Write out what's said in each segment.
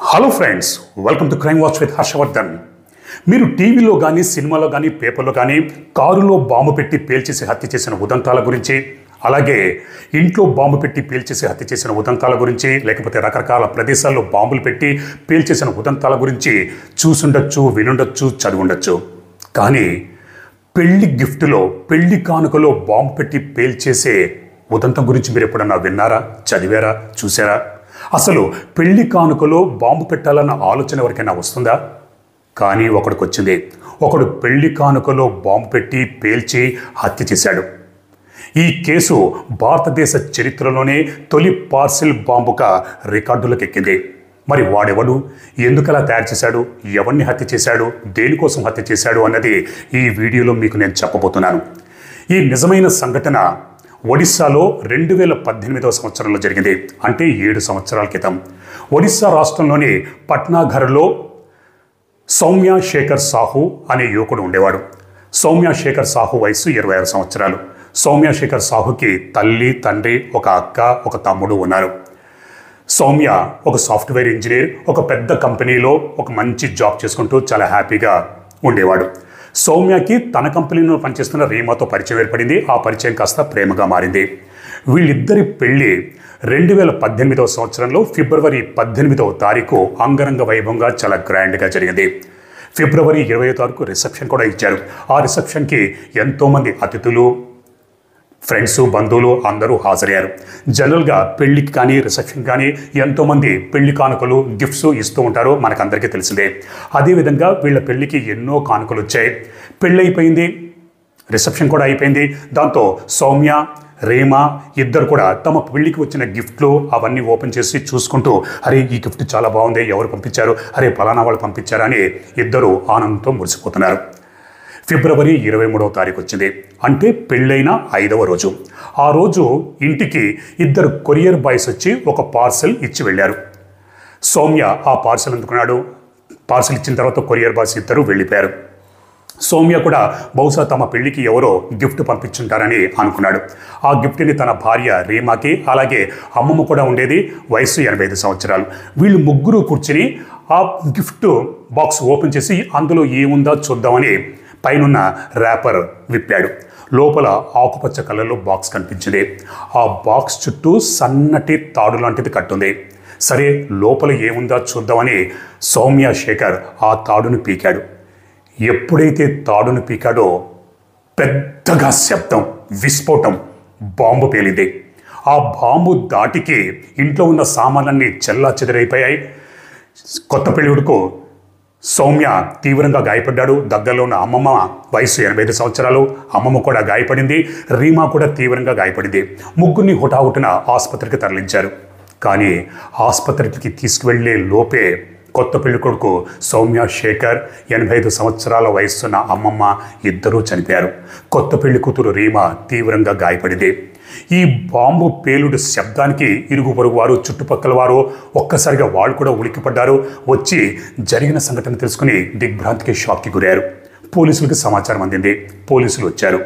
Hello friends, welcome to crime watch with Harshavardhan. మీరు టీవీలో కానీ సినిమాలో కానీ పేపర్లో కానీ కారులో బాంబు పెట్టి పేల్చేసి హత్య చేసిన ఉదంతాల గురించి, అలాగే ఇంట్లో బాంబు పెట్టి పేల్చేసి హత్య చేసిన ఉదంతాల గురించి, లేకపోతే రకరకాల ప్రదేశాల్లో బాంబులు పెట్టి పేల్చేసిన ఉదంతాల గురించి చూసుండొచ్చు, వినుండొచ్చు, చదివుండొచ్చు. కానీ పెళ్లి గిఫ్ట్లో, పెళ్లి కానుకలో బాంబు పెట్టి పేల్చేసే ఉదంతం గురించి మీరు ఎప్పుడన్నా విన్నారా, చదివారా, చూసారా? అసలు పెళ్లి కానుకలో బాంబు పెట్టాలన్న ఆలోచన ఎవరికైనా వస్తుందా? కానీ ఒకడికి వచ్చింది. ఒకడు పెళ్లి కానుకలో బాంబు పెట్టి పేల్చి హత్య చేశాడు. ఈ కేసు భారతదేశ చరిత్రలోనే తొలి పార్సిల్ బాంబుగా రికార్డులకు ఎక్కింది. మరి వాడెవడు, ఎందుకలా తయారు చేశాడు, ఎవరిని హత్య చేశాడు, దేనికోసం హత్య చేశాడు అన్నది ఈ వీడియోలో మీకు నేను చెప్పబోతున్నాను. ఈ నిజమైన సంఘటన ఒడిస్సాలో 2018వ సంవత్సరంలో జరిగింది. అంటే 7 సంవత్సరాల క్రితం. ఒడిస్సా రాష్ట్రంలోని పట్నాఘర్లో సౌమ్య శేఖర్ సాహు అనే యువకుడు ఉండేవాడు. సౌమ్య శేఖర్ సాహు వయసు 26 సంవత్సరాలు. సౌమ్య శేఖర్ సాహుకి తల్లి, తండ్రి, ఒక అక్క, ఒక తమ్ముడు ఉన్నారు. సౌమ్య ఒక సాఫ్ట్వేర్ ఇంజనీర్, ఒక పెద్ద కంపెనీలో ఒక మంచి జాబ్ చేసుకుంటూ చాలా హ్యాపీగా ఉండేవాడు. సౌమ్యకి తన కంపెనీలో పనిచేస్తున్న రీమాతో పరిచయం ఏర్పడింది. ఆ పరిచయం కాస్త ప్రేమగా మారింది. వీళ్ళిద్దరి పెళ్లి 2018వ సంవత్సరంలో ఫిబ్రవరి 18వ తారీఖు అంగరంగ వైభవంగా చాలా గ్రాండ్గా జరిగింది. ఫిబ్రవరి 20వ తారీఖు రిసెప్షన్ కూడా ఇచ్చారు. ఆ రిసెప్షన్కి ఎంతోమంది అతిథులు, ఫ్రెండ్స్, బంధువులు అందరూ హాజరయ్యారు. జనరల్గా పెళ్లికి కానీ రిసెప్షన్ కానీ ఎంతోమంది పెళ్లి కానుకలు, గిఫ్ట్స్ ఇస్తూ ఉంటారో మనకందరికీ తెలిసిందే. అదేవిధంగా వీళ్ళ పెళ్లికి ఎన్నో కానుకలు వచ్చాయి. పెళ్ళి అయిపోయింది, రిసెప్షన్ కూడా అయిపోయింది. దాంతో సౌమ్య, రీమా ఇద్దరు కూడా తమ పెళ్లికి వచ్చిన గిఫ్ట్లు అవన్నీ ఓపెన్ చేసి చూసుకుంటూ, అరే ఈ గిఫ్ట్ చాలా బాగుంది, ఎవరు పంపించారు, అరే ఫలానా వాళ్ళు పంపించారా అని ఇద్దరు ఆనందంతో మురిసిపోతున్నారు. ఫిబ్రవరి 23వ తారీఖు వచ్చింది. అంటే పెళ్ళైన 5వ రోజు. ఆ రోజు ఇంటికి ఇద్దరు కొరియర్ బాయ్స్ వచ్చి ఒక పార్సెల్ ఇచ్చి వెళ్ళారు. సౌమ్య ఆ పార్సెల్ అందుకున్నాడు. పార్సెల్ ఇచ్చిన తర్వాత కొరియర్ బాయ్స్ ఇద్దరు వెళ్ళిపోయారు. సౌమ్య కూడా బహుశా తమ పెళ్లికి ఎవరో గిఫ్ట్ పంపించుంటారని అనుకున్నాడు. ఆ గిఫ్ట్ని తన భార్య రీమాకి, అలాగే అమ్మమ్మ కూడా ఉండేది, వయసు 85 సంవత్సరాలు. వీళ్ళు ముగ్గురు కూర్చుని ఆ గిఫ్ట్ బాక్స్ ఓపెన్ చేసి అందులో ఏముందో చూద్దామని పైనున్న ర్యాపర్ విప్పాడు. లోపల ఆకుపచ్చ కలర్లో బాక్స్ కనిపించింది. ఆ బాక్స్ చుట్టూ సన్నటి తాడు లాంటిది కట్టుంది. సరే లోపల ఏముందో చూద్దామని సౌమ్య శేఖర్ ఆ తాడును పీకాడు. ఎప్పుడైతే తాడును పీకాడో పెద్దగా శబ్దం, విస్ఫోటం, బాంబు పేలింది. ఆ బాంబు దాటికి ఇంట్లో ఉన్న సామాన్లన్నీ చెల్లా చెదరైపోయాయి. కొత్త పెళ్ళిడుకు సౌమ్య తీవ్రంగా గాయపడ్డాడు. దగ్గరలో ఉన్న అమ్మమ్మ వయసు 85 సంవత్సరాలు, అమ్మమ్మ కూడా గాయపడింది. రీమా కూడా తీవ్రంగా గాయపడింది. ముగ్గురిని హుటాహుటిన ఆసుపత్రికి తరలించారు. కానీ ఆసుపత్రికి తీసుకువెళ్లే లోపే కొత్త పెళ్లి కొడుకు సౌమ్య శేఖర్, 85 సంవత్సరాల వయస్సున్న అమ్మమ్మ ఇద్దరూ చనిపోయారు. కొత్త పెళ్లి కూతురు రీమా తీవ్రంగా గాయపడింది. ఈ బాంబు పేలుడు శబ్దానికి ఇరుగు పొరుగు వారు, చుట్టుపక్కల వారు ఒక్కసారిగా వాళ్ళు కూడా ఉలిక్కిపడ్డారు. వచ్చి జరిగిన సంఘటన తెలుసుకుని దిగ్భ్రాంతికి, షాక్కి గురయ్యారు. పోలీసులకు సమాచారం అందింది. పోలీసులు వచ్చారు.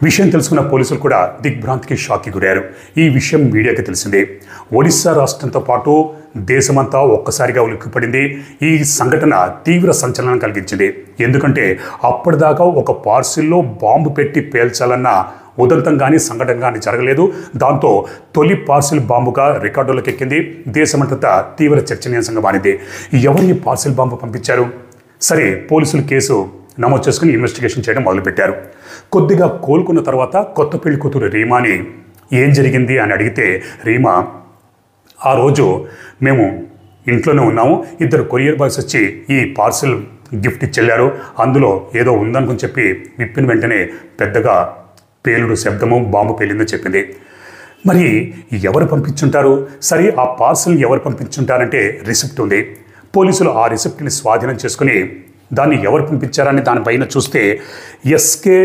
విషయం తెలుసుకున్న పోలీసులు కూడా దిగ్భ్రాంతికి, షాక్కి గురయ్యారు. ఈ విషయం మీడియాకి తెలిసింది. ఒడిస్సా రాష్ట్రంతో పాటు దేశమంతా ఒక్కసారిగా ఉలిక్కిపడింది. ఈ సంఘటన తీవ్ర సంచలనం కలిగించింది. ఎందుకంటే అప్పటిదాకా ఒక పార్సిల్లో బాంబు పెట్టి పేల్చాలన్న ఉదంతం కానీ సంఘటన కానీ జరగలేదు. దాంతో తొలి పార్సిల్ బాంబుగా రికార్డులకు ఎక్కింది. దేశమంతటా తీవ్ర చర్చనీయాంశంగా మారింది. ఎవరు ఈ పార్సిల్ బాంబు పంపించారు? సరే పోలీసులు కేసు నమోదు చేసుకుని ఇన్వెస్టిగేషన్ చేయడం మొదలుపెట్టారు. కొద్దిగా కోలుకున్న తర్వాత కొత్త పెళ్లి కూతురు రీమాని ఏం జరిగింది అని అడిగితే, రీమా ఆ రోజు మేము ఇంట్లోనే ఉన్నాము, ఇద్దరు కొరియర్ బాయ్స్ వచ్చి ఈ పార్సిల్ గిఫ్ట్ ఇచ్చెళ్ళారు, అందులో ఏదో ఉందనుకుని చెప్పి విప్పిన వెంటనే పెద్దగా పేలుడు శబ్దము, బాంబు పేలిందని చెప్పింది. మరి ఎవరు పంపించుంటారు? సరే ఆ పార్సల్ ఎవరు పంపించుంటారంటే రిసిప్ట్ ఉంది. పోలీసులు ఆ రిసిప్ట్ని స్వాధీనం చేసుకుని దాన్ని ఎవరు పంపించారని దానిపైన చూస్తే ఎస్కే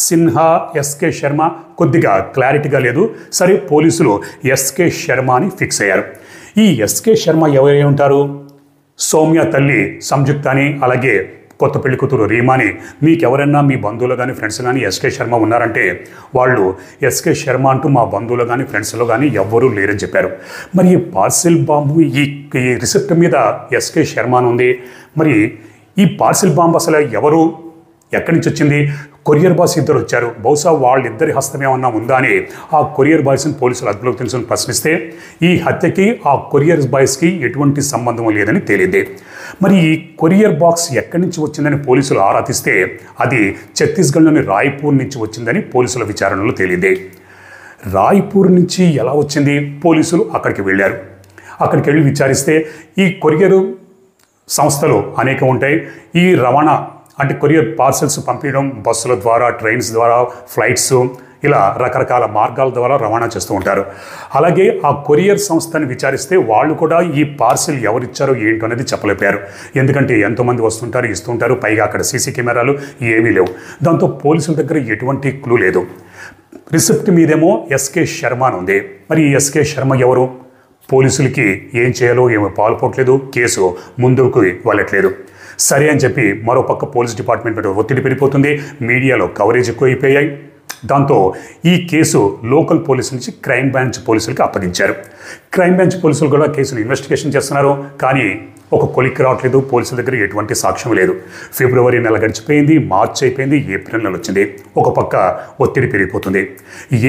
సిన్హా, ఎస్కే శర్మ కొద్దిగా క్లారిటీగా లేదు. సరే పోలీసులు ఎస్కే శర్మ అని ఫిక్స్ అయ్యారు. ఈ ఎస్కే శర్మ ఎవరై ఉంటారు? సౌమ్య తల్లి సంయుక్త అని, అలాగే కొత్త పెళ్లి కూతురు రీమాని మీకెవరైనా మీ బంధువులు కానీ ఫ్రెండ్స్ కానీ ఎస్కే శర్మ ఉన్నారంటే వాళ్ళు ఎస్కే శర్మ అంటూ మా బంధువులు కానీ ఫ్రెండ్స్లో కానీ ఎవ్వరూ లేరని చెప్పారు. మరి ఈ పార్సిల్ బాంబు ఈ రిసిప్ట్ మీద ఎస్కే శర్మ అని ఉంది. మరి ఈ పార్సిల్ బాంబు అసలు ఎవరు, ఎక్కడి నుంచి వచ్చింది? కొరియర్ బాయ్స్ ఇద్దరు వచ్చారు. బహుశా వాళ్ళిద్దరి హస్తం ఏమన్నా ఉందా అని ఆ కొరియర్ బాయ్స్ని పోలీసులు అదుపులోకి తెలుసుకుని ప్రశ్నిస్తే ఈ హత్యకి ఆ కొరియర్ బాయ్స్కి ఎటువంటి సంబంధం లేదని తేలింది. మరి ఈ కొరియర్ బాక్స్ ఎక్కడి నుంచి వచ్చిందని పోలీసులు ఆరా తీస్తే అది ఛత్తీస్గఢ్లోని రాయ్పూర్ నుంచి వచ్చిందని పోలీసుల విచారణలో తేలింది. రాయ్పూర్ నుంచి ఎలా వచ్చింది? పోలీసులు అక్కడికి వెళ్ళారు. అక్కడికి వెళ్ళి విచారిస్తే ఈ కొరియర్ సంస్థలు అనేకం ఉంటాయి. ఈ రవాణా అంటే కొరియర్ పార్సల్స్ పంపించడం బస్సుల ద్వారా, ట్రైన్స్ ద్వారా, ఫ్లైట్స్, ఇలా రకరకాల మార్గాల ద్వారా రవాణా చేస్తూ ఉంటారు. అలాగే ఆ కొరియర్ సంస్థని విచారిస్తే వాళ్ళు కూడా ఈ పార్సిల్ ఎవరిచ్చారో ఏంటో అనేది చెప్పలేపారు. ఎందుకంటే ఎంతోమంది వస్తుంటారు, ఇస్తుంటారు, పైగా అక్కడ సీసీ కెమెరాలు ఏమీ లేవు. దాంతో పోలీసుల దగ్గర ఎటువంటి క్లూ లేదు. రిసిప్ట్ మీదేమో ఎస్కే శర్మ అని ఉంది. మరి ఈ ఎస్కే శర్మ ఎవరు? పోలీసులకి ఏం చేయాలో ఏమో పాల్పోవట్లేదు, కేసు ముందుకు వెళ్ళట్లేదు. సరే అని చెప్పి మరోపక్క పోలీస్ డిపార్ట్మెంట్ మీద ఒత్తిడి పెరిగిపోతుంది, మీడియాలో కవరేజ్ ఎక్కువైపోయాయి. దాంతో ఈ కేసు లోకల్ పోలీసుల నుంచి క్రైమ్ బ్రాంచ్ పోలీసులకి అప్పగించారు. క్రైమ్ బ్రాంచ్ పోలీసులు కూడా కేసును ఇన్వెస్టిగేషన్ చేస్తున్నారు. కానీ ఒక కొలిక్కి రావట్లేదు, పోలీసుల దగ్గర ఎటువంటి సాక్ష్యం లేదు. ఫిబ్రవరి నెల గడిచిపోయింది, మార్చి అయిపోయింది, ఏప్రిల్ నెల వచ్చింది. ఒక పక్క ఒత్తిడి పెరిగిపోతుంది.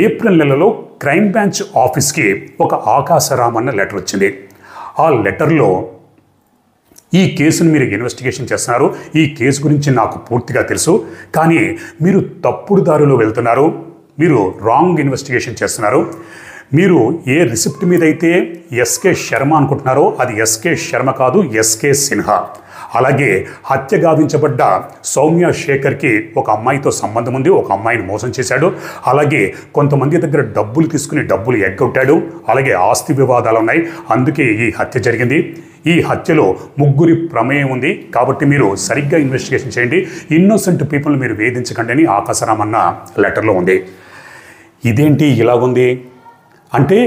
ఏప్రిల్ నెలలో క్రైమ్ బ్రాంచ్ ఆఫీస్కి ఒక ఆకాశరామ్ అన్న లెటర్ వచ్చింది. ఆ లెటర్లో ఈ కేసును మీరు ఇన్వెస్టిగేషన్ చేస్తున్నారు, ఈ కేసు గురించి నాకు పూర్తిగా తెలుసు, కానీ మీరు తప్పుడు దారిలో వెళ్తున్నారు, మీరు రాంగ్ ఇన్వెస్టిగేషన్ చేస్తున్నారు. మీరు ఏ రిసిప్ట్ మీద అయితే ఎస్కే శర్మ అనుకుంటున్నారో అది ఎస్కే శర్మ కాదు, ఎస్కే సిన్హా. అలాగే హత్య గావించబడ్డ సౌమ్య శేఖర్కి ఒక అమ్మాయితో సంబంధం ఉంది, ఒక అమ్మాయిని మోసం చేశాడు. అలాగే కొంతమంది దగ్గర డబ్బులు తీసుకుని డబ్బులు ఎగ్గొట్టాడు. అలాగే ఆస్తి వివాదాలు ఉన్నాయి, అందుకే ఈ హత్య జరిగింది. ఈ హత్యలో ముగ్గురి ప్రమేయం ఉంది, కాబట్టి మీరు సరిగ్గా ఇన్వెస్టిగేషన్ చేయండి, ఇన్నోసెంట్ పీపుల్ని మీరు వేధించకండి అని ఆకాశరామ్ అన్న లెటర్లో ఉంది. ఇదేంటి ఇలాగుంది అంటే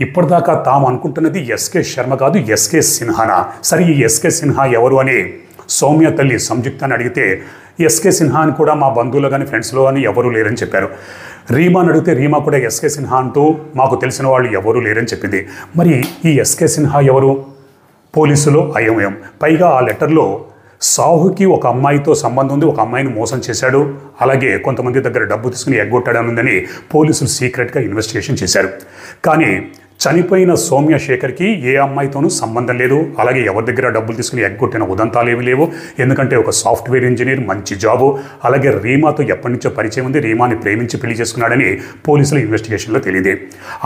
ఇప్పటిదాకా తాము అనుకుంటున్నది ఎస్కే శర్మ కాదు, ఎస్కే సిన్హానా. సరే ఈ ఎస్కే సిన్హా ఎవరు అని సౌమ్య తల్లి సంయుక్తాన్ని అడిగితే ఎస్కే సిన్హా అని కూడా మా బంధువులు కానీ ఫ్రెండ్స్లో కానీ ఎవరూ లేరని చెప్పారు. రీమాని అడిగితే రీమా కూడా ఎస్కే సిన్హా అంటూ మాకు తెలిసిన వాళ్ళు ఎవరూ లేరని చెప్పింది. మరి ఈ ఎస్కే సిన్హా ఎవరు? పోలీసులో అయోమయం. పైగా ఆ లెటర్లో సాహుకి ఒక అమ్మాయితో సంబంధం ఉంది, ఒక అమ్మాయిని మోసం చేశాడు, అలాగే కొంతమంది దగ్గర డబ్బు తీసుకుని ఎగ్గొట్టాడనుందని పోలీసులు సీక్రెట్గా ఇన్వెస్టిగేషన్ చేశారు. కానీ చనిపోయిన సౌమ్య శేఖర్కి ఏ అమ్మాయితోనూ సంబంధం లేదు, అలాగే ఎవరి దగ్గర డబ్బులు తీసుకుని ఎగ్గొట్టిన ఉదంతాలు ఏమీ లేవు. ఎందుకంటే ఒక సాఫ్ట్వేర్ ఇంజనీర్, మంచి జాబు, అలాగే రీమాతో ఎప్పటి నుంచో పరిచయం ఉంది, రీమాని ప్రేమించి పెళ్లి చేసుకున్నాడని పోలీసుల ఇన్వెస్టిగేషన్లో తెలియదు.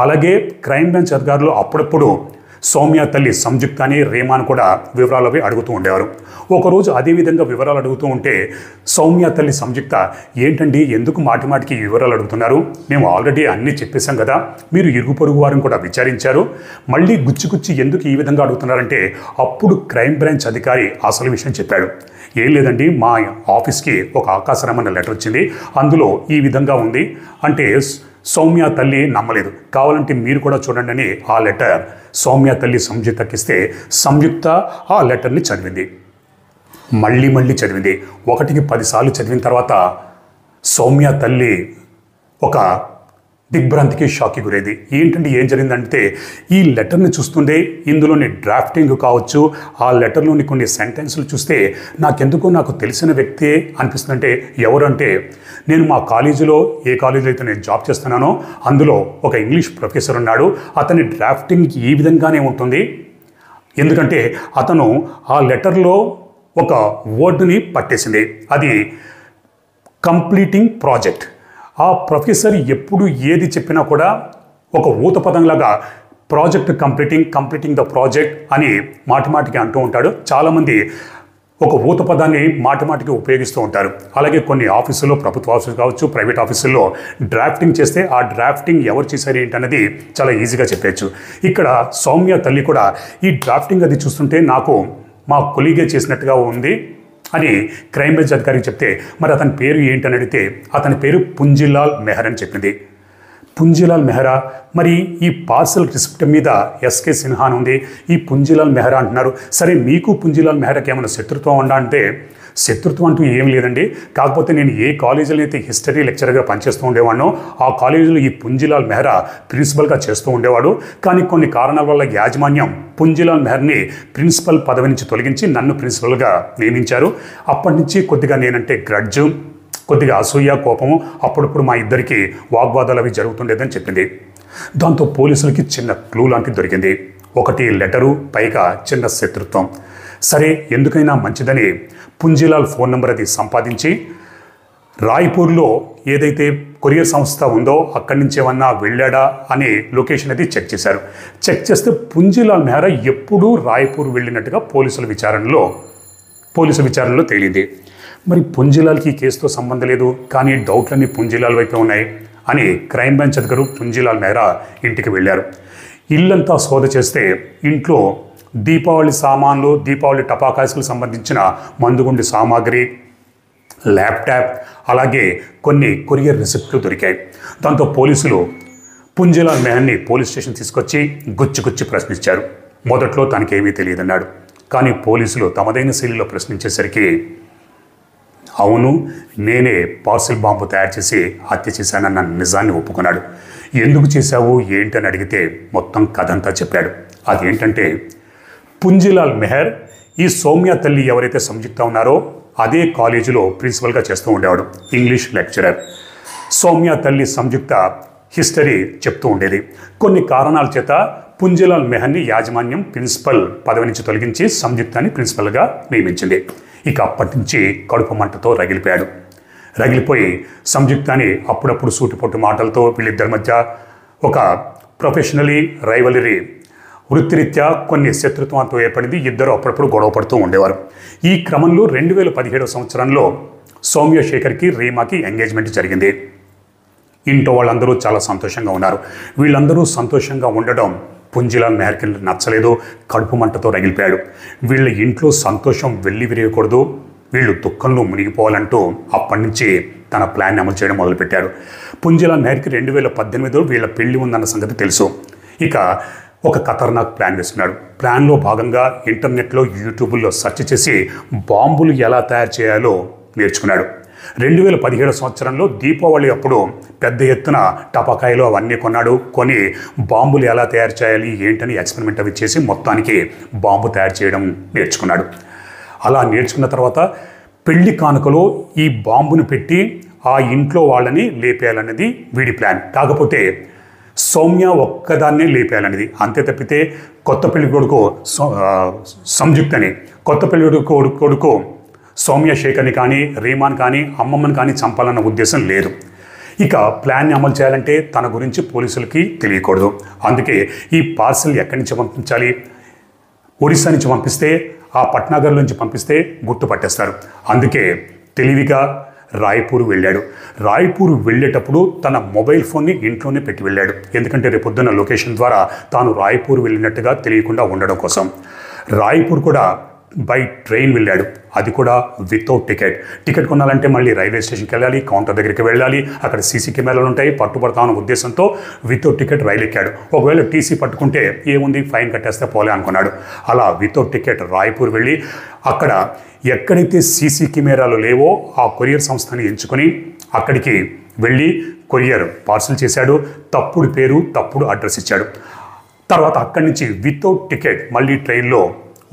అలాగే క్రైమ్ బ్రాంచ్ అధికారులు అప్పుడప్పుడు సౌమ్య తల్లి సంయుక్తాని, రీమాను కూడా వివరాలు అవి అడుగుతూ ఉండేవారు. ఒకరోజు అదేవిధంగా వివరాలు అడుగుతూ ఉంటే సౌమ్య తల్లి సంయుక్త, ఏంటండి ఎందుకు మాటిమాటికి వివరాలు అడుగుతున్నారు? మేము ఆల్రెడీ అన్నీ చెప్పేశాం కదా, మీరు ఇరుగు పొరుగు వారిని కూడా విచారించారు, మళ్ళీ గుచ్చి ఎందుకు ఈ విధంగా అడుగుతున్నారంటే అప్పుడు క్రైమ్ బ్రాంచ్ అధికారి అసలు విషయం చెప్పాడు. ఏం లేదండి, మా ఆఫీస్కి ఒక ఆకాశరామ్ అన్న లెటర్ వచ్చింది, అందులో ఈ విధంగా ఉంది అంటే సౌమ్య తల్లి నమ్మలేదు. కావాలంటే మీరు కూడా చూడండి అని ఆ లెటర్ సౌమ్య తల్లి సంయుక్తకిస్తే సంయుక్త ఆ లెటర్ని చదివింది. మళ్ళీ చదివింది. 1కి 10 సార్లు చదివిన తర్వాత సౌమ్య తల్లి ఒక దిగ్భ్రాంతికి, షాక్కి గురేది. ఏంటంటే ఏం జరిగిందంటే ఈ లెటర్ని చూస్తుండే ఇందులోని డ్రాఫ్టింగ్ కావచ్చు, ఆ లెటర్లోని కొన్ని సెంటెన్సులు చూస్తే నాకు తెలిసిన వ్యక్తే అనిపిస్తుందంటే ఎవరంటే నేను మా కాలేజీలో, ఏ కాలేజీలో అయితే నేను జాబ్ చేస్తున్నానో అందులో ఒక ఇంగ్లీష్ ప్రొఫెసర్ ఉన్నాడు, అతని డ్రాఫ్టింగ్ ఈ విధంగానే ఉంటుంది. ఎందుకంటే అతను ఆ లెటర్లో ఒక వర్డ్ని పట్టేసింది, అది కంప్లీటింగ్ ప్రాజెక్ట్. ఆ ప్రొఫెసర్ ఎప్పుడు ఏది చెప్పినా కూడా ఒక ఊత పదంలాగా ప్రాజెక్ట్ కంప్లీటింగ్ ద ప్రాజెక్ట్ అని మాటిమాటికి అంటూ ఉంటాడు. చాలామంది ఒక ఊత పదాన్ని మాటిమాటికి ఉపయోగిస్తూ ఉంటారు. అలాగే కొన్ని ఆఫీసుల్లో, ప్రభుత్వ ఆఫీసులు కావచ్చు, ప్రైవేట్ ఆఫీసుల్లో డ్రాఫ్టింగ్ చేస్తే ఆ డ్రాఫ్టింగ్ ఎవరు చేశారు ఏంటన్నది చాలా ఈజీగా చెప్పచ్చు. ఇక్కడ సౌమ్య తల్లి కూడా ఈ డ్రాఫ్టింగ్ అది చూస్తుంటే నాకు మా కొలీగే చేసినట్టుగా ఉంది అని క్రైమ్ బ్రాంచ్ అధికారికి చెప్తే మరి అతని పేరు ఏంటని అడిగితే అతని పేరు పుంజిలాల్ మెహర్ అని చెప్పింది. పుంజిలాల్ మెహరా, మరి ఈ పార్సల్ రిసిప్ట్ మీద ఎస్కే సిన్హా ఉంది, ఈ పుంజిలాల్ మెహరా అంటున్నారు. సరే మీకు పుంజిలాల్ మెహరాకి ఏమైనా శత్రుత్వం ఉందా అంటే శత్రుత్వం అంటూ ఏం లేదండి. కాకపోతే నేను ఏ కాలేజీలో అయితే హిస్టరీ లెక్చరర్గా పనిచేస్తూ ఉండేవాడినో ఆ కాలేజీలో ఈ పుంజిలాల్ మెహ్రా ప్రిన్సిపల్గా చేస్తూ ఉండేవాడు. కానీ కొన్ని కారణాల వల్ల యాజమాన్యం పుంజిలాల్ మెహర్ని ప్రిన్సిపల్ పదవి నుంచి తొలగించి నన్ను ప్రిన్సిపల్గా నియమించారు. అప్పటి నుంచి కొద్దిగా నేనంటే గ్రడ్జు, కొద్దిగా అసూయ, కోపము, అప్పుడప్పుడు మా ఇద్దరికి వాగ్వాదాలు అవి జరుగుతుండేదని చెప్పింది. దాంతో పోలీసులకి చిన్న క్లూ లాంటిది దొరికింది. ఒకటి లెటరు, పైగా చిన్న శత్రుత్వం. సరే, ఎందుకైనా మంచిదని పుంజిలాల్ ఫోన్ నెంబర్ అది సంపాదించి రాయ్పూర్లో ఏదైతే కొరియర్ సంస్థ ఉందో అక్కడి నుంచి ఏమన్నా వెళ్ళాడా అనే లొకేషన్ అది చెక్ చేశారు. చెక్ చేస్తే పుంజిలాల్ మెహ్రా ఎప్పుడూ రాయ్పూర్ వెళ్ళినట్టుగా పోలీసుల విచారణలో తేలింది. మరి పుంజిలాల్కి ఈ కేసుతో సంబంధం లేదు, కానీ డౌట్లన్నీ పుంజిలాల్ వైపే ఉన్నాయి అని క్రైమ్ బ్రాంచ్ అధికారులు పుంజిలాల్ మెహ్రా ఇంటికి వెళ్ళారు. ఇల్లంతా సోద చేస్తే ఇంట్లో దీపావళి సామాన్లు, దీపావళి టపాకాయలకు సంబంధించిన మందుగుండి సామాగ్రి, ల్యాప్టాప్, అలాగే కొన్ని కొరియర్ రిసిప్ట్లు దొరికాయి. దాంతో పోలీసులు పుంజిలాల్ మెహర్ని పోలీస్ స్టేషన్ తీసుకొచ్చి గుచ్చి ప్రశ్నించారు. మొదట్లో తనకేమీ తెలియదన్నాడు. కానీ పోలీసులు తమదైన శైలిలో ప్రశ్నించేసరికి అవును, నేనే పార్సిల్ బాంబు తయారు చేసి హత్య చేశానన్న నిజాన్ని ఒప్పుకున్నాడు. ఎందుకు చేశావు ఏంటి అని అడిగితే మొత్తం కథ అంతా చెప్పాడు. అదేంటంటే పుంజిలాల్ మెహర్ ఈ సౌమ్య తల్లి ఎవరైతే సంయుక్త ఉన్నారో అదే కాలేజీలో ప్రిన్సిపల్గా చేస్తూ ఉండేవాడు, ఇంగ్లీష్ లెక్చరర్. సౌమ్య తల్లి సంయుక్త హిస్టరీ చెప్తూ ఉండేది. కొన్ని కారణాల చేత పుంజిలాల్ మెహర్ని యాజమాన్యం ప్రిన్సిపల్ పదవి నుంచి తొలగించి సంయుక్తాన్ని ప్రిన్సిపల్గా నియమించింది. ఇక అప్పటి నుంచి కడుపు మంటతో రగిలిపోయి సంయుక్తాన్ని అప్పుడప్పుడు సూటిపొట్టు మాటలతో వీళ్ళిద్దరి మధ్య ఒక ప్రొఫెషనలీ రైవలరీ, వృత్తిరీత్యా కొన్ని శత్రుత్వంతో ఏర్పడింది. ఇద్దరు అప్పుడప్పుడు గొడవ పడుతూ ఉండేవారు. ఈ క్రమంలో 2017 సంవత్సరంలో సౌమ్య శేఖర్కి రీమాకి ఎంగేజ్మెంట్ జరిగింది. ఇంట్లో వాళ్ళందరూ చాలా సంతోషంగా ఉన్నారు. వీళ్ళందరూ సంతోషంగా ఉండడం పుంజిలాల్ మెహర్కి నచ్చలేదు. కడుపు మంటతో రగిలిపోయాడు. వీళ్ళ ఇంట్లో సంతోషం వెళ్ళి విరియకూడదు, వీళ్ళు దుఃఖంలో మునిగిపోవాలంటూ అప్పటి నుంచి తన ప్లాన్ అమలు చేయడం మొదలుపెట్టాడు. పుంజిలాల్ మెహర్కి 2018లో వీళ్ళ పెళ్లి ఉందన్న సంగతి తెలుసు. ఇక ఒక ఖతర్నాక్ ప్లాన్ వేసుకున్నాడు. ప్లాన్లో భాగంగా ఇంటర్నెట్లో, యూట్యూబ్లో సెర్చ్ చేసి బాంబులు ఎలా తయారు చేయాలో నేర్చుకున్నాడు. 2017 సంవత్సరంలో దీపావళి అప్పుడు పెద్ద ఎత్తున టపాకాయలు అవన్నీ కొని బాంబులు ఎలా తయారు చేయాలి ఏంటని ఎక్స్పెరిమెంట్ అవి చేసి మొత్తానికి బాంబు తయారు చేయడం నేర్చుకున్నాడు. అలా నేర్చుకున్న తర్వాత పెళ్లి కానుకలో ఈ బాంబును పెట్టి ఆ ఇంట్లో వాళ్ళని లేపేయాలన్నది వీడి ప్లాన్. కాకపోతే సౌమ్య ఒక్కదాన్నే లేపేయాలనేది. అంతే తప్పితే కొత్త పెళ్లి కొడుకు సంయుక్తని, కొత్త పెళ్లి కొడుకు సౌమ్య శేఖర్ని కానీ, రీమాన్ కానీ, అమ్మమ్మని కానీ చంపాలన్న ఉద్దేశం లేదు. ఇక ప్లాన్ని అమలు చేయాలంటే తన గురించి పోలీసులకి తెలియకూడదు. అందుకే ఈ పార్సిల్ ఎక్కడి నుంచి పంపించాలి, ఒడిశా నుంచి పంపిస్తే, ఆ పట్నాగర్ నుంచి పంపిస్తే గుర్తుపట్టేస్తారు. అందుకే తెలివిగా రాయ్పూర్ వెళ్ళాడు. రాయ్పూర్ వెళ్ళేటప్పుడు తన మొబైల్ ఫోన్ని ఇంట్లోనే పెట్టి వెళ్ళాడు. ఎందుకంటే రేపొద్దున్న లొకేషన్ ద్వారా తాను రాయ్పూర్ వెళ్ళినట్టుగా తెలియకుండా ఉండడం కోసం. రాయ్పూర్ కూడా బై ట్రైన్ వెళ్ళాడు. అది కూడా వితౌట్ టికెట్ కొనాలంటే మళ్ళీ రైల్వే స్టేషన్కి వెళ్ళాలి, కౌంటర్ దగ్గరికి వెళ్ళాలి, అక్కడ సీసీ కెమెరాలు ఉంటాయి, పట్టుబడతామన్న ఉద్దేశంతో వితౌట్ టికెట్ రైలు ఎక్కాడు. ఒకవేళ టీసీ పట్టుకుంటే ఏముంది, ఫైన్ కట్టేస్తే పోలే అనుకున్నాడు. అలా వితౌట్ టికెట్ రాయ్పూర్ వెళ్ళి అక్కడ ఎక్కడైతే సీసీ కెమెరాలు లేవో ఆ కొరియర్ సంస్థని ఎంచుకొని అక్కడికి వెళ్ళి కొరియర్ పార్సల్ చేశాడు. తప్పుడు పేరు, తప్పుడు అడ్రస్ ఇచ్చాడు. తర్వాత అక్కడి నుంచి వితౌట్ టికెట్ మళ్ళీ ట్రైన్లో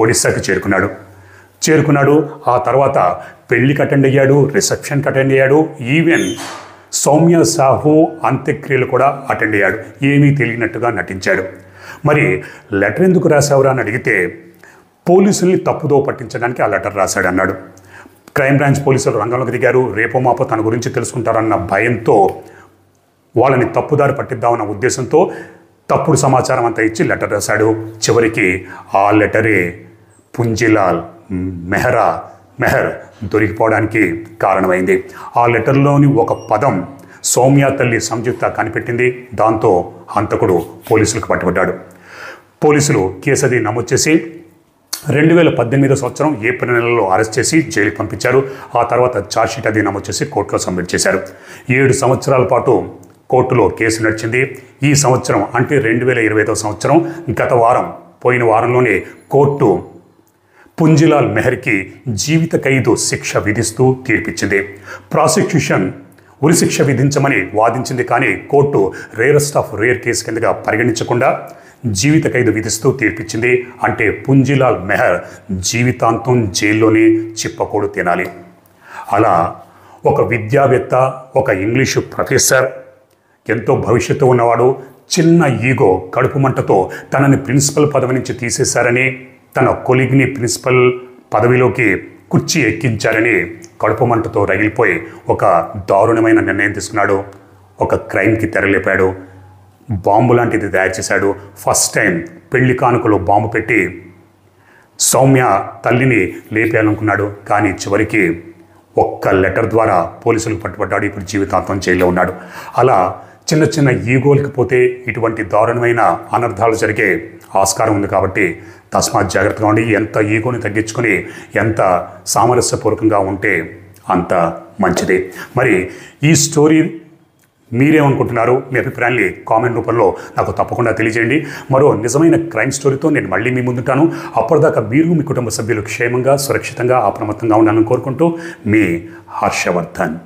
ఒడిశాకి చేరుకున్నాడు. ఆ తర్వాత పెళ్లికి అటెండ్ అయ్యాడు, రిసెప్షన్కి అటెండ్ అయ్యాడు, ఈవెన్ సౌమ్య సాహు అంత్యక్రియలు కూడా అటెండ్ అయ్యాడు. ఏమీ తెలియనట్టుగా నటించాడు. మరి లెటర్ ఎందుకు రాశావురా అని అడిగితే పోలీసుల్ని తప్పుదో పట్టించడానికి ఆ లెటర్ రాశాడు అన్నాడు. క్రైమ్ బ్రాంచ్ పోలీసులు రంగంలోకి దిగారు. రేపో మాపో తన గురించి తెలుసుకుంటారన్న భయంతో వాళ్ళని తప్పుదారి పట్టిద్దామన్న ఉద్దేశంతో తప్పుడు సమాచారం అంతా ఇచ్చి లెటర్ రాశాడు. చివరికి ఆ లెటరే పుంజిలాల్ మెహర్ దొరికిపోవడానికి కారణమైంది. ఆ లెటర్లోని ఒక పదం సౌమ్య తల్లి సంయుక్త కనిపెట్టింది. దాంతో హంతకుడు పోలీసులకు పట్టుబడ్డాడు. పోలీసులు కేసు అది నమోదు చేసి 2018 సంవత్సరం ఏప్రిల్ నెలలో అరెస్ట్ చేసి జైలుకి పంపించారు. ఆ తర్వాత ఛార్జ్షీట్ అది నమోదు చేసి కోర్టులో సబ్మిట్ చేశారు. 7 సంవత్సరాల పాటు కోర్టులో కేసు నడిచింది. ఈ సంవత్సరం అంటే 2025 సంవత్సరం పోయిన వారంలోనే కోర్టు పుంజిలాల్ మెహర్కి జీవిత ఖైదు శిక్ష విధిస్తూ తీర్పిచ్చింది. ప్రాసిక్యూషన్ ఉరిశిక్ష విధించమని వాదించింది, కానీ court rarest of rare case కిందగా పరిగణించకుండా జీవిత ఖైదు విధిస్తూ తీర్పిచ్చింది. అంటే పుంజిలాల్ మెహర్ జీవితాంతం జైల్లోనే చిప్పకూడు తినాలి. అలా ఒక విద్యావేత్త, ఒక ఇంగ్లీషు ప్రొఫెసర్, ఎంతో భవిష్యత్తు ఉన్నవాడు, చిన్న ఈగో కడుపు మంటతో తనని ప్రిన్సిపల్ పదవి నుంచి తీసేశారని, తన కొలీగ్ని ప్రిన్సిపల్ పదవిలోకి కుర్చీ ఎక్కించారని కడుపు మంటతో రగిలిపోయి ఒక దారుణమైన నిర్ణయం తీసుకున్నాడు. ఒక క్రైమ్కి తెరలేపాడు. బాంబు లాంటిది తయారు చేశాడు. ఫస్ట్ టైం పెళ్లి కానుకలో బాంబు పెట్టి సౌమ్య తల్లిని లేపేయాలనుకున్నాడు. కానీ చివరికి ఒక్క లెటర్ ద్వారా పోలీసులకు పట్టుబడ్డాడు. ఇప్పుడు జీవితాంతం జైల్లో ఉన్నాడు. అలా చిన్న చిన్న ఈగోలకి పోతే ఇటువంటి దారుణమైన అనర్థాలు జరిగే ఆస్కారం ఉంది. కాబట్టి తస్మాత్ జాగ్రత్తగా ఉండి ఎంత ఈగోని తగ్గించుకొని ఎంత సామరస్యపూర్వకంగా ఉంటే అంత మంచిది. మరి ఈ స్టోరీ మీరేమనుకుంటున్నారు? మీ అభిప్రాయాన్ని కామెంట్ రూపంలో నాకు తప్పకుండా తెలియజేయండి. మరో నిజమైన క్రైమ్ స్టోరీతో నేను మళ్ళీ మీ ముందుంటాను. అప్పటిదాకా మీరు, మీ కుటుంబ సభ్యులు క్షేమంగా, సురక్షితంగా, అప్రమత్తంగా ఉండాలని కోరుకుంటూ మీ హర్షవర్ధన్.